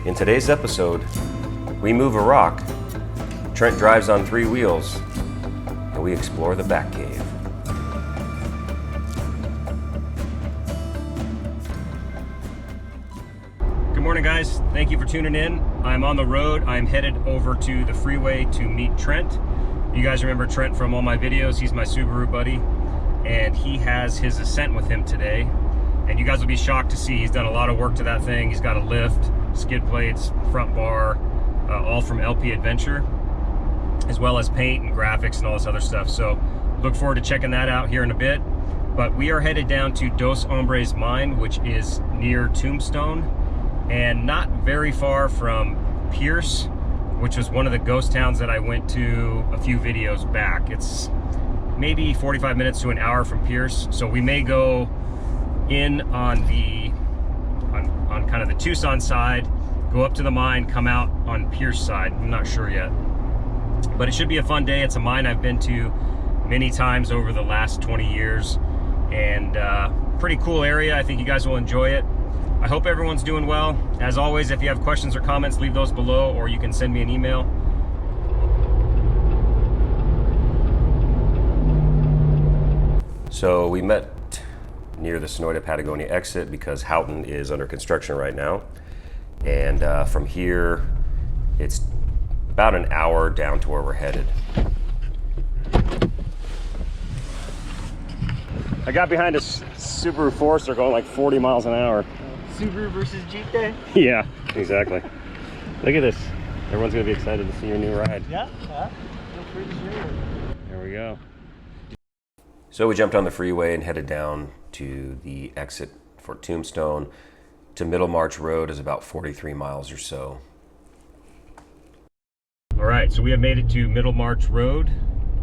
In today's episode, we move a rock, Trent drives on 3 wheels, and we explore the back cave. Good morning, guys. Thank you for tuning in. I'm on the road. I'm headed over to the freeway to meet Trent. You guys remember Trent from all my videos. He's my Subaru buddy, and he has his Ascent with him today. And you guys will be shocked to see he's done a lot of work to that thing. He's got a lift, skid plates, front bar, all from LP Adventure, as well as paint and graphics and all this other stuff. So look forward to checking that out here in a bit. But we are headed down to Dos Hombres mine, which is near Tombstone and not very far from Pierce, which was one of the ghost towns that I went to a few videos back. It's maybe 45 minutes to an hour from Pierce. So we may go in on kind of the Tucson side, go up to the mine, come out on Pierce side. I'm not sure yet, but it should be a fun day. It's a mine I've been to many times over the last 20 years, and pretty cool area. I think you guys will enjoy it. I hope everyone's doing well. As always, if you have questions or comments, leave those below, or you can send me an email. So we met near the Sonoyta Patagonia exit because Houghton is under construction right now. And from here, it's about an hour down to where we're headed. I got behind a Subaru Forester going like 40 miles an hour. Subaru versus Jeep day? Yeah, exactly. Look at this. Everyone's gonna be excited to see your new ride. Yeah, feel free to share it. There we go. So we jumped on the freeway and headed down to the exit for Tombstone. To Middlemarch Road is about 43 miles or so. All right, so we have made it to Middlemarch Road,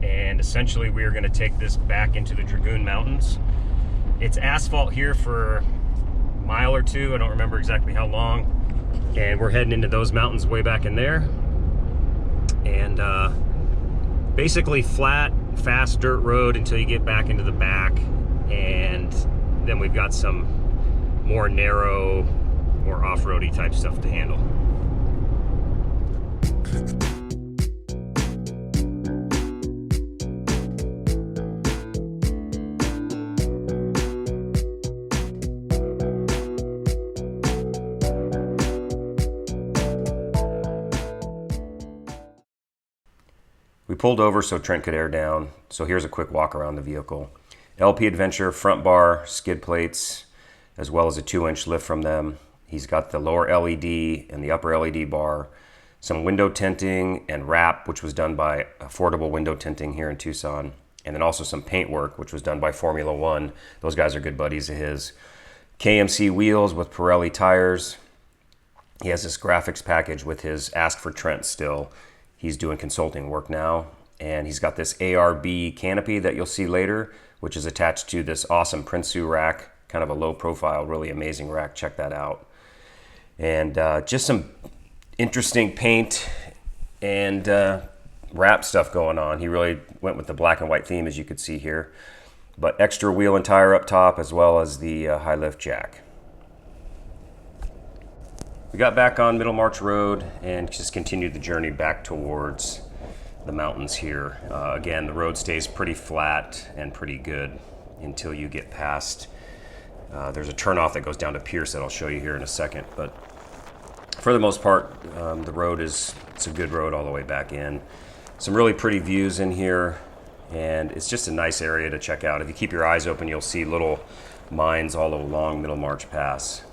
and essentially we are going to take this back into the Dragoon Mountains. It's asphalt here for a mile or two. I don't remember exactly how long. And we're heading into those mountains way back in there. And basically flat, fast dirt road until you get back into the back, and then we've got some more narrow, more off-roady type stuff to handle. We pulled over so Trent could air down. So here's a quick walk around the vehicle. LP Adventure front bar, skid plates, as well as a 2-inch lift from them. He's got the lower LED and the upper LED bar, some window tinting and wrap, which was done by Affordable Window Tinting here in Tucson, and then also some paint work, which was done by Formula One. Those guys are good buddies of his. KMC wheels with Pirelli tires. He has this graphics package with his Ask for Trent still. He's doing consulting work now, and he's got this ARB canopy that you'll see later, which is attached to this awesome Prinsu rack, kind of a low profile, really amazing rack. Check that out. And just some interesting paint and wrap stuff going on. He really went with the black and white theme, as you could see here, but extra wheel and tire up top, as well as the high lift jack. We got back on Middlemarch Road and just continued the journey back towards the mountains here. Again, the road stays pretty flat and pretty good until you get past. There's a turnoff that goes down to Pierce that I'll show you here in a second. But for the most part, the road it's a good road all the way back in. Some really pretty views in here, and it's just a nice area to check out. If you keep your eyes open, you'll see little mines all along Middlemarch Pass.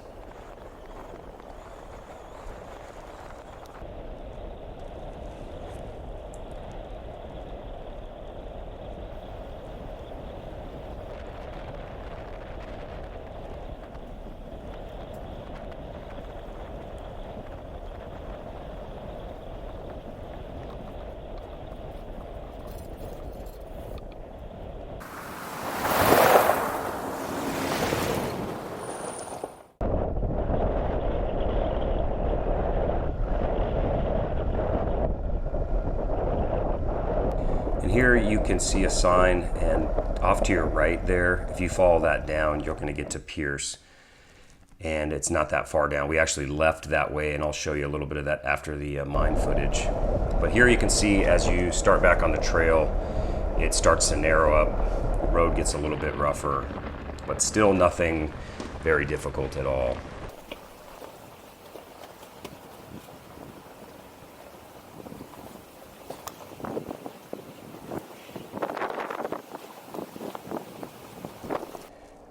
Here you can see a sign, and off to your right there, if you follow that down, you're going to get to Pierce. and it's not that far down. We actually left that way, and I'll show you a little bit of that after the mine footage. But here you can see as you start back on the trail, it starts to narrow up. The road gets a little bit rougher, but still nothing very difficult at all.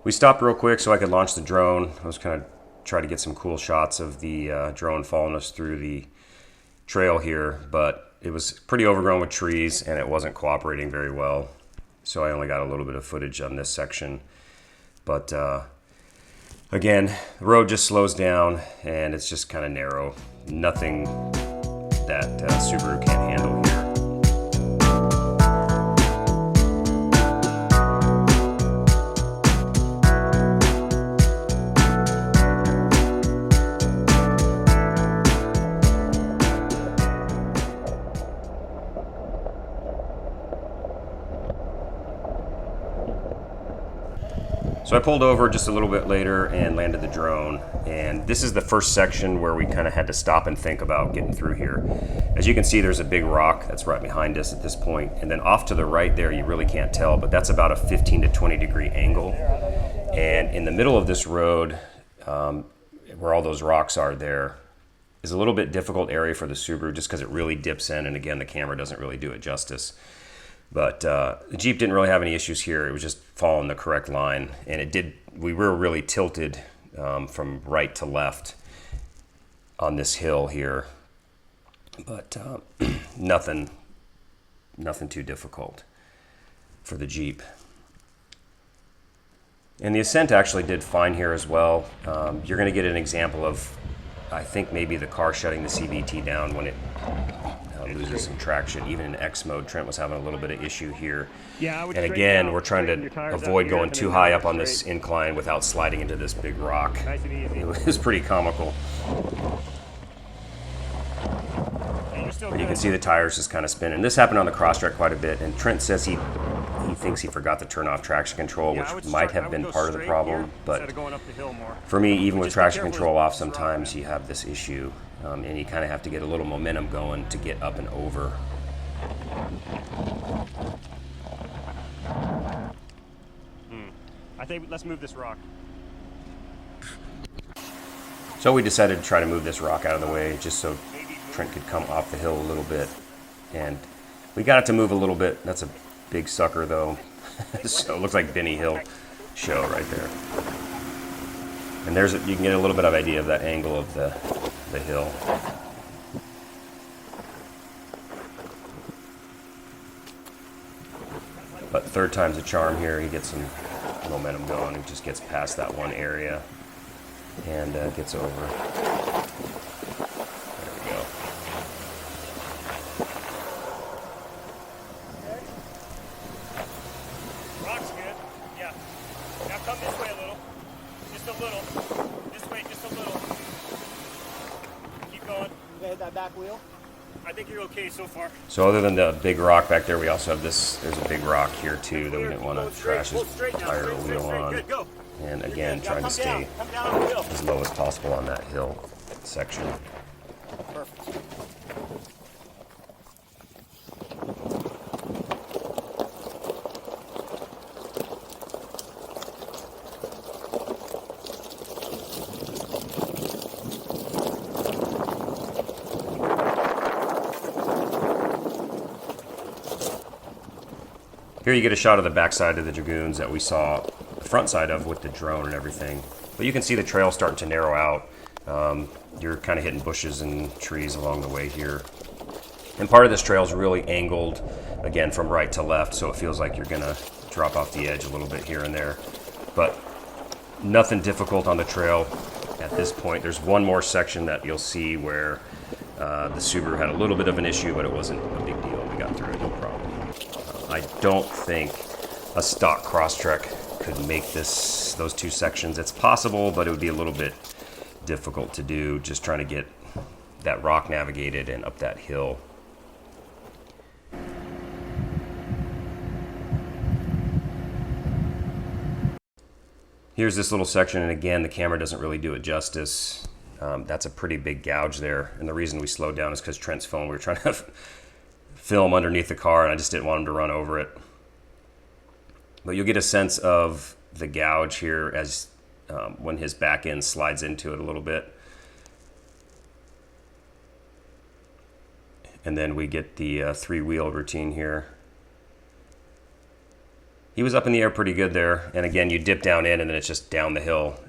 We stopped real quick so I could launch the drone. I was kind of trying to get some cool shots of the drone following us through the trail here, but it was pretty overgrown with trees and it wasn't cooperating very well. So I only got a little bit of footage on this section. But again, the road just slows down and it's just kind of narrow. Nothing that Subaru can't handle here. So I pulled over just a little bit later and landed the drone, and this is the first section where we kind of had to stop and think about getting through here. As you can see, there's a big rock that's right behind us at this point, and then off to the right there, you really can't tell, but that's about a 15 to 20 degree angle. And in the middle of this road, where all those rocks are there, is a little bit difficult area for the Subaru just because it really dips in, and again, the camera doesn't really do it justice. But the Jeep didn't really have any issues here. It was just following the correct line. And it did. We were really tilted from right to left on this hill here. But nothing too difficult for the Jeep. And the Ascent actually did fine here as well. You're going to get an example of, I think, maybe the car shutting the CVT down when it loses some traction. Even in X mode, Trent was having a little bit of issue here. Yeah, and again, we're trying to avoid going too high up on this incline without sliding into this big rock. It was pretty comical. And you can see the tires just kind of spinning. This happened on the crosstrack quite a bit, and Trent says he thinks he forgot to turn off traction control, which might have been part of the problem. But for me, even with traction control off, sometimes you have this issue. And you kind of have to get a little momentum going to get up and over. I think let's move this rock. So we decided to try to move this rock out of the way just so Trent could come off the hill a little bit. And we got it to move a little bit. That's a big sucker though. So it looks like Benny Hill show right there. And there's you can get a little bit of idea of that angle of the hill. But third time's a charm here. He gets some momentum going. He just gets past that one area and gets over. There we go. Rock's good. Yeah. Now come this way a little. Just a little. This way, just a little. Keep going. You hit that back wheel? I think you're okay so far. So other than the big rock back there, we also have this, there's a big rock here too that we didn't want to trash his tire or wheel on. Good, go. And again, trying to stay as low as possible on that hill section. Perfect. Here you get a shot of the backside of the Dragoons that we saw the front side of with the drone and everything. But you can see the trail starting to narrow out. You're kind of hitting bushes and trees along the way here. And part of this trail is really angled, again, from right to left, so it feels like you're going to drop off the edge a little bit here and there. But nothing difficult on the trail at this point. There's one more section that you'll see where the Subaru had a little bit of an issue, but it wasn't a big deal. We got through it, no problem. I don't think a stock Crosstrek could make those two sections. It's possible, but it would be a little bit difficult to do, just trying to get that rock navigated and up that hill. Here's this little section, and again, the camera doesn't really do it justice. That's a pretty big gouge there, and the reason we slowed down is because Trent's phone, we were trying to film underneath the car, and I just didn't want him to run over it. But you'll get a sense of the gouge here as when his back end slides into it a little bit. And then we get the three-wheel routine here. He was up in the air pretty good there, and again, you dip down in, and then it's just down the hill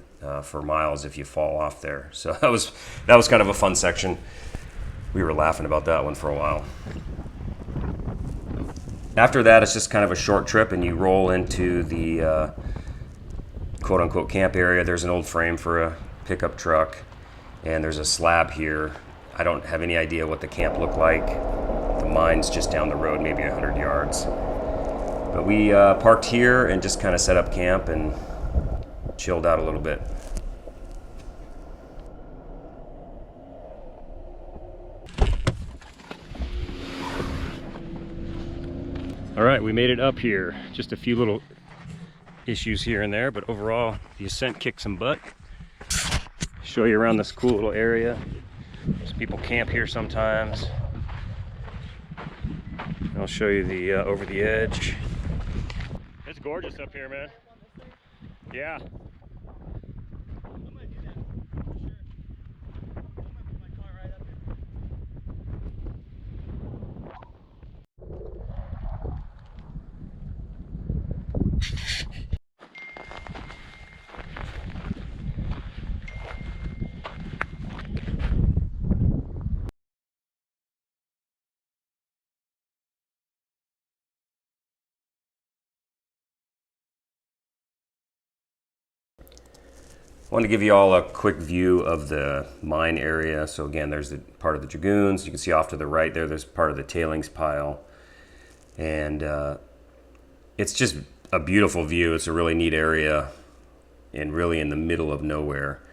for miles if you fall off there. So that was kind of a fun section. We were laughing about that one for a while. After that, it's just kind of a short trip, and you roll into the quote-unquote camp area. There's an old frame for a pickup truck, and there's a slab here. I don't have any idea what the camp looked like. The mine's just down the road, maybe 100 yards. But we parked here and just kind of set up camp and chilled out a little bit. All right, we made it up here. Just a few little issues here and there, but overall, the Ascent kicked some butt. Show you around this cool little area. There's people camp here sometimes. I'll show you the over the edge. It's gorgeous up here, man. Yeah. I wanted to give you all a quick view of the mine area. So again, there's the part of the Dragoons. You can see off to the right there's part of the tailings pile. And it's just a beautiful view. It's a really neat area and really in the middle of nowhere.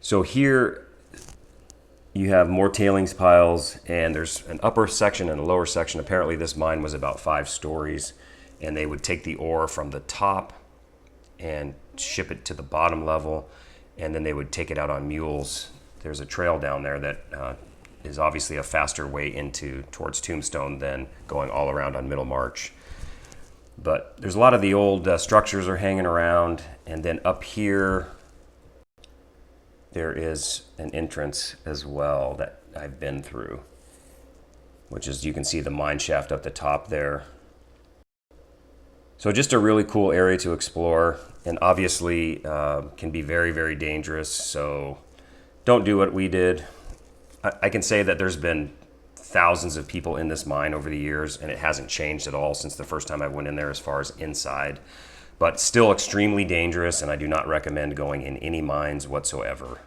So here you have more tailings piles, and there's an upper section and a lower section. Apparently this mine was about 5 stories, and they would take the ore from the top and ship it to the bottom level, and then they would take it out on mules. There's a trail down there that is obviously a faster way towards Tombstone than going all around on Middle March. But there's a lot of the old structures are hanging around, and then up here there is an entrance as well that I've been through, which is, you can see the mine shaft up the top there. So just a really cool area to explore, and obviously can be very, very dangerous, so don't do what we did. I can say that there's been thousands of people in this mine over the years, and it hasn't changed at all since the first time I went in there as far as inside, but still extremely dangerous, and I do not recommend going in any mines whatsoever.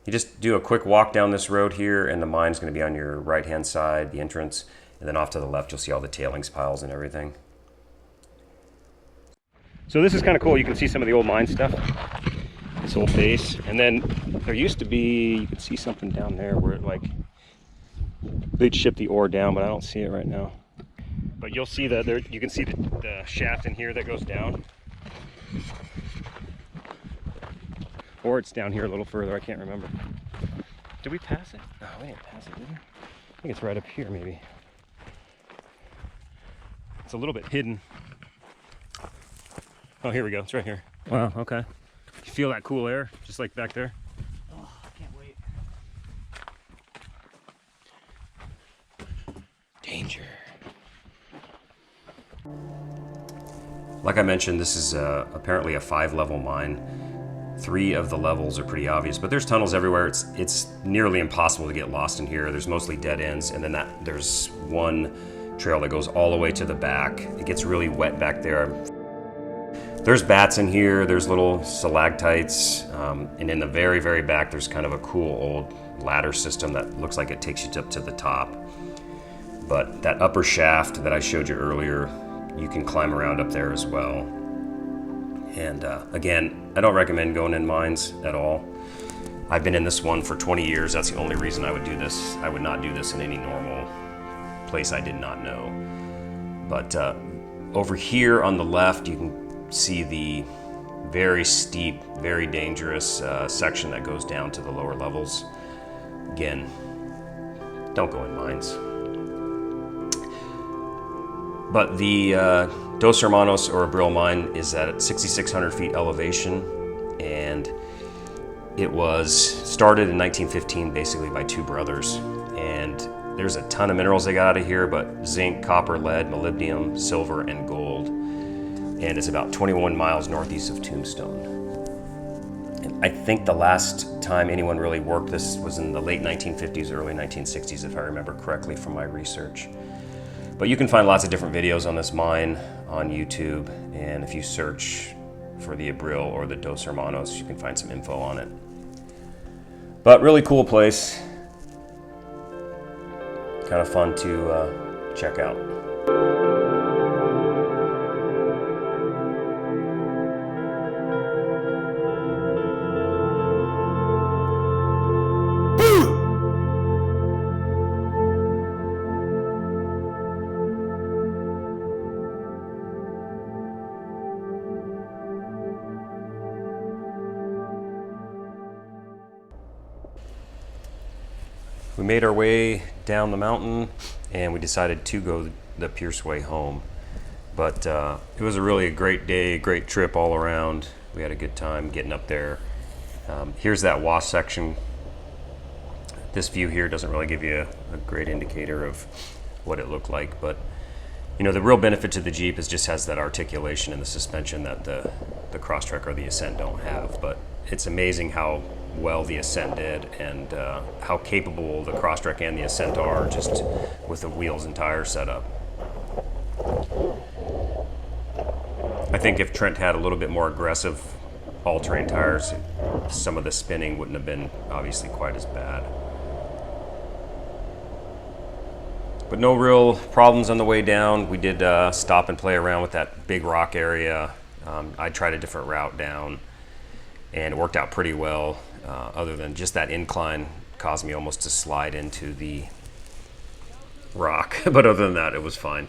You just do a quick walk down this road here, and the mine's going to be on your right-hand side, the entrance. And then off to the left, you'll see all the tailings piles and everything. So this is kind of cool. You can see some of the old mine stuff, this old base. And then there used to be, you can see something down there where it they'd ship the ore down, but I don't see it right now. But you'll see that there, you can see the shaft in here that goes down. Or it's down here a little further, I can't remember. Did we pass it? No, we didn't pass it, did we? I think it's right up here, maybe. It's a little bit hidden. Oh, here we go. It's right here. Wow, okay. You feel that cool air, just like back there? Oh, I can't wait. Danger. Like I mentioned, this is apparently a 5-level mine. 3 of the levels are pretty obvious, but there's tunnels everywhere. It's nearly impossible to get lost in here. There's mostly dead ends, and then there's one trail that goes all the way to the back. It gets really wet back there. There's bats in here, there's little stalactites, and in the very, very back there's kind of a cool old ladder system that looks like it takes you up to the top. But that upper shaft that I showed you earlier, you can climb around up there as well. And again, I don't recommend going in mines at all. I've been in this one for 20 years. That's the only reason I would do this. I would not do this in any normal place I did not know. But Over here on the left, you can see the very steep, very dangerous section that goes down to the lower levels. Again, don't go in mines. But the Dos Hermanos or Abril mine is at 6,600 feet elevation, and it was started in 1915 basically by two brothers. And there's a ton of minerals they got out of here, but zinc, copper, lead, molybdenum, silver, and gold. And it's about 21 miles northeast of Tombstone. And I think the last time anyone really worked this was in the late 1950s, early 1960s, if I remember correctly from my research. But you can find lots of different videos on this mine on YouTube, and if you search for the Abril or the Dos Hermanos, you can find some info on it. But really cool place. Kind of fun to check out. We made our way down the mountain and we decided to go the Pierce way home. But it was a great day, great trip all around. We had a good time getting up there. Here's that wash section. This view here doesn't really give you a great indicator of what it looked like, but you know, the real benefit to the Jeep is just has that articulation in the suspension that the Crosstrek or the Ascent don't have. But it's amazing how well the Ascent did, and how capable the Crosstrek and the Ascent are just with the wheels and tires set up. I think if Trent had a little bit more aggressive all-terrain tires, some of the spinning wouldn't have been obviously quite as bad. But no real problems on the way down. We did stop and play around with that big rock area. I tried a different route down, and it worked out pretty well. Other than just that incline caused me almost to slide into the rock. But other than that, it was fine.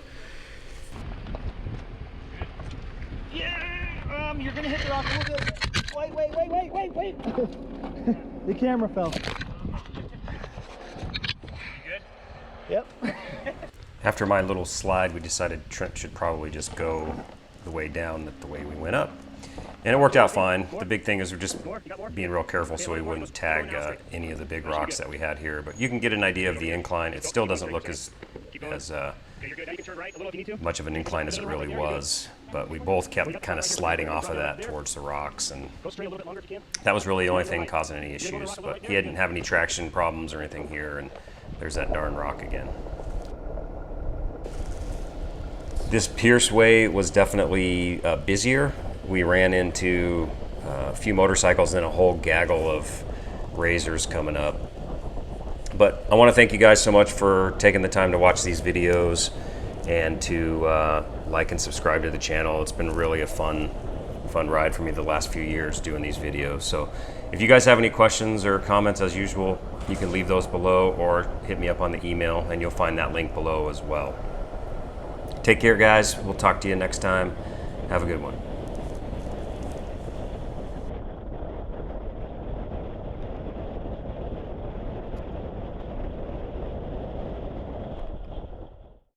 Yeah, you're gonna hit the rock a little bit. Wait. The camera fell. You good? Yep. After my little slide, we decided Trent should probably just go the way down the way we went up. And it worked out fine. The big thing is we're just being real careful so we wouldn't tag any of the big rocks that we had here. But you can get an idea of the incline. It still doesn't look as much of an incline as it really was. But we both kept kind of sliding off of that towards the rocks. And that was really the only thing causing any issues. But he didn't have any traction problems or anything here. And there's that darn rock again. This Pierce Way was definitely busier. We ran into a few motorcycles and a whole gaggle of razors coming up. But I want to thank you guys so much for taking the time to watch these videos and to like and subscribe to the channel. It's been really a fun ride for me the last few years doing these videos. So if you guys have any questions or comments, as usual, you can leave those below or hit me up on the email, and you'll find that link below as well. Take care, guys. We'll talk to you next time. Have a good one.